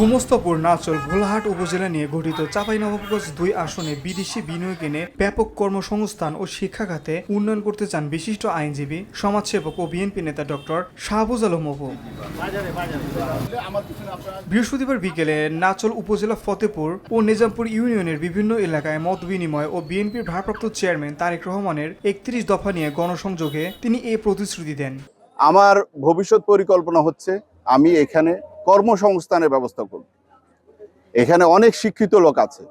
গোমস্তাপুর, নাচল, ভোলাহাট উপজেলা নিয়ে গঠিত চাঁপাইনবাবগঞ্জ ২ আসনে বিদেশি বিনিয়োগ এনে ব্যাপক কর্মসংস্থান ও শিক্ষা খাতে উন্নয়ন করতে চান বিশিষ্ট আইনজীবী, সমাজসেবক ও বিএনপি নেতা ডক্টর শাহবাজ আলম অপু। বৃহস্পতিবার বিকেলে নাচল উপজেলা ফতেপুর ও নিজামপুর ইউনিয়নের বিভিন্ন এলাকায় মত বিনিময় ও বিএনপির ভারপ্রাপ্ত চেয়ারম্যান তারেক রহমানের ৩১ দফা নিয়ে গণসংযোগে তিনি এই প্রতিশ্রুতি দেন। আমার ভবিষ্যৎ পরিকল্পনা হচ্ছে আমি এখানে কর্মসংস্থানের ব্যবস্থা করব। এখানে অনেক শিক্ষিত লোক আছে,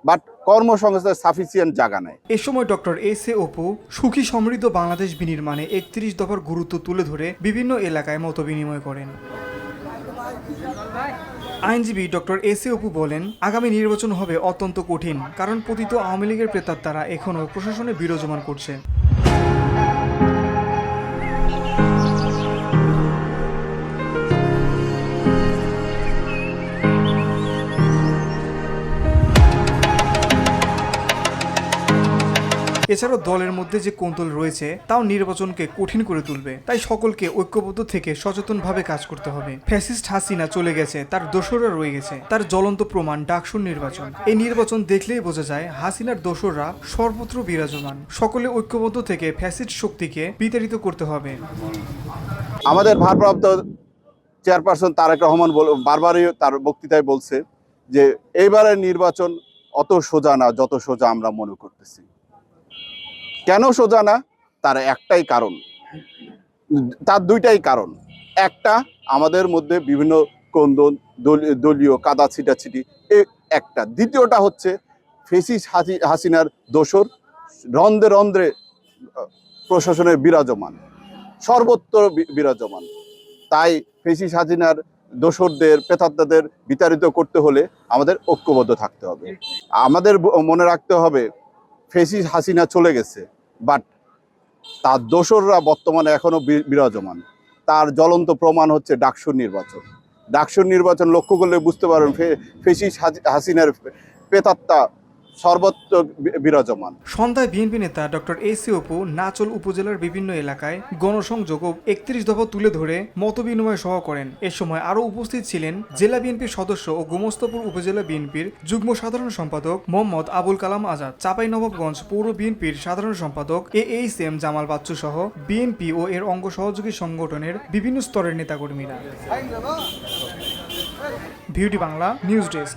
বাট কর্মসংস্থানের সাফিসিয়েন্ট জায়গা নেই। এ সময় ডক্টর এস এ অপু সুখী সমৃদ্ধ বাংলাদেশ বিনির্মাণে ৩১ দফার গুরুত্ব তুলে ধরে বিভিন্ন এলাকায় মত বিনিময় করেন। আইনজীবী ডক্টর এস এ অপু বলেন, আগামী নির্বাচন হবে অত্যন্ত কঠিন, কারণ পতিত আওয়ামী লীগের প্রেতাত্মারা এখনও প্রশাসনে বিরাজমান করছে। এছাড়াও দলের মধ্যে যে কোন্দল রয়েছে তাও নির্বাচনকে কঠিন করে তুলবে, তাই সকলকে ঐক্যবদ্ধ থেকে সচেতনভাবে কাজ করতে হবে। ফ্যাসিস্ট হাসিনা চলে গেছে, তার দোসররা রয়ে গেছে, তার জ্বলন্ত প্রমাণ ডাকসুর নির্বাচন। এই নির্বাচন দেখলেই বোঝা যায় হাসিনার দোসররা সর্বত্র বিরাজমান। সকলে ঐক্যবদ্ধ থেকে ফ্যাসিস্ট শক্তিকে বিতাড়িত করতে হবে। আমাদের ভারপ্রাপ্ত চেয়ারপারসন তারেক রহমান বারবারই তার বক্তৃতায় বলছে যে এইবারের নির্বাচন অত সোজা না যত সোজা আমরা মনে করতেছি। কেন সোজা না? তার একটাই কারণ, তার দুইটাই কারণ। একটা, আমাদের মধ্যে বিভিন্ন কোন্দল, দলীয় কাদা ছিটাছিটি একটা। দ্বিতীয়টা হচ্ছে ফ্যাসিস্ট হাসিনার দোসর রন্ধ্রে রন্ধ্রে প্রশাসনের বিরাজমান, সর্বত্র বিরাজমান। তাই ফ্যাসিস্ট হাসিনার দোসরদের, প্রেতাত্মাদের বিতাড়িত করতে হলে আমাদের ঐক্যবদ্ধ থাকতে হবে। আমাদের মনে রাখতে হবে ফ্যাসিস্ট হাসিনা চলে গেছে, বাট তার দোসররা বর্তমানে এখনো বিরাজমান। তার জ্বলন্ত প্রমাণ হচ্ছে ডাকসুর নির্বাচন। ডাকসুর নির্বাচন লক্ষ্য করলে বুঝতে পারবেন ফ্যাসিস্ট হাসিনার প্রেতাত্মা সর্বত্র বিরাজমান। সন্ধ্যায় বিএনপি নেতা ডক্টর এস এ অপু নাচল উপজেলার বিভিন্ন এলাকায় গণসংযোগ ও ৩১ দফা তুলে ধরে মতবিনিময় সহ করেন। এ সময় আরও উপস্থিত ছিলেন জেলা বিএনপির সদস্য ও গোমস্তাপুর উপজেলা বিএনপির যুগ্ম সাধারণ সম্পাদক মোহাম্মদ আবুল কালাম আজাদ, চাঁপাইনবাবগঞ্জ পৌর বিএনপির সাধারণ সম্পাদক এএইচএম জামাল বাচ্চু সহ বিএনপি ও এর অঙ্গ সহযোগী সংগঠনের বিভিন্ন স্তরের নেতাকর্মীরা। Beauty Bangla news desk.